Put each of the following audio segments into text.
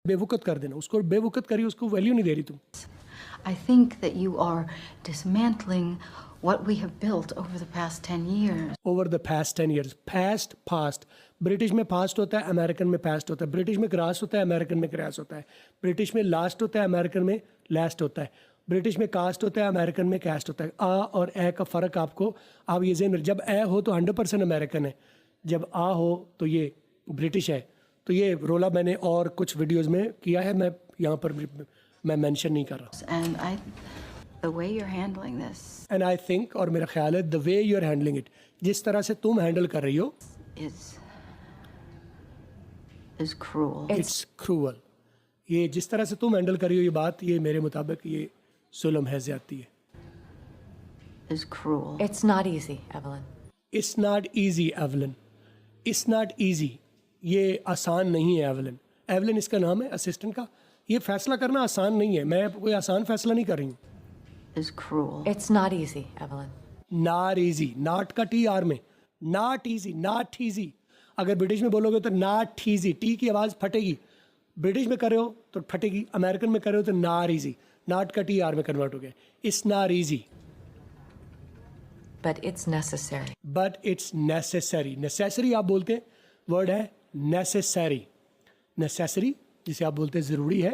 बेवकूफ़ कर देना, उसको बेवकूफ़ करी, उसको वैल्यू नहीं दे रही तुम। I think that you are dismantling what we have built over the past 10 years. Over the past 10 years, fast British में फास्ट होता है, अमेरिकन में फास्ट होता है, ब्रिटिश में क्रैश होता है, अमेरिकन में क्रैश होता है, ब्रिटिश में लास्ट होता है, अमेरिकन में लास्ट होता है, ब्रिटिश में कास्ट होता है, अमेरिकन में कैस्ट होता है। आ और ए का फ़र्क आपको, आप ये ज़हन, जब ए हो तो 100% अमेरिकन है, जब आ हो तो ये ब्रिटिश है। तो ये रोला मैंने और कुछ वीडियोज़ में किया है, मैं यहाँ पर मैं मेंशन नहीं कर रहा। The way you're handling this and I think, और मेरा ख्याल है, the way you are handling it, जिस तरह से तुम हैंडल कर रही हो, is cruel. It's cruel. ये जिस तरह से तुम हैंडल कर रही हो ये बात, ये मेरे मुताबिक ये जुल्म है, ज़्यादती है। Is cruel. It's not easy, Evelyn. It's not easy Evelyn, it's not easy, ये आसान नहीं है एवलिन। एवलिन इसका नाम है असिस्टेंट का। ये फैसला करना आसान नहीं है, मैं कोई आसान फैसला नहीं कर रही हूँ। Is cruel. It's not easy, Evelyn. Not easy, not का टी आर में, नॉट ईजी, नॉट ईजी। अगर ब्रिटिश में बोलोगे तो नॉट ईजी, टी की आवाज़ फटेगी। ब्रिटिश में कर रहे हो तो फटेगी, अमेरिकन में कर रहे हो तो नॉट ईजी, नॉट का टी आर में कन्वर्ट हो गया। It's not easy But it's necessary. But it's necessary. Necessary आप बोलते हैं, वर्ड है नेसेसरी। नेसेसरी जिसे आप बोलते हैं ज़रूरी है,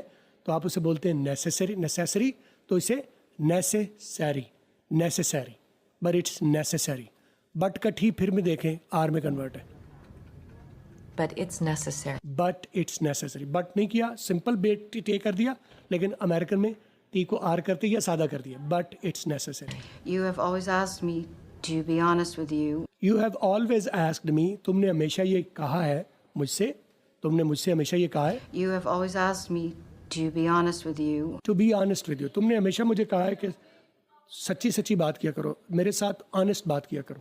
तो आप उसे बोलते हैं नेसेसरी। नेसेसरी तो इसे necessary, necessary, but it's necessary. But का ठी फिर में देखें, आर में कन्वर्ट है। But it's necessary. But it's necessary, but नहीं किया, सिंपल बेट टे कर दिया, लेकिन अमेरिकन में टी को आर करते या सादा कर दिया। But it's necessary. You have always asked me to be honest with you. You have always asked me, तुमने हमेशा ये कहा है मुझसे, तुमने मुझसे हमेशा ये कहा है, You have always asked me to be honest with you. To be honest with you, तुमने हमेशा मुझे कहा है कि सच्ची सच्ची बात किया करो, मेरे साथ ऑनेस्ट बात किया करो।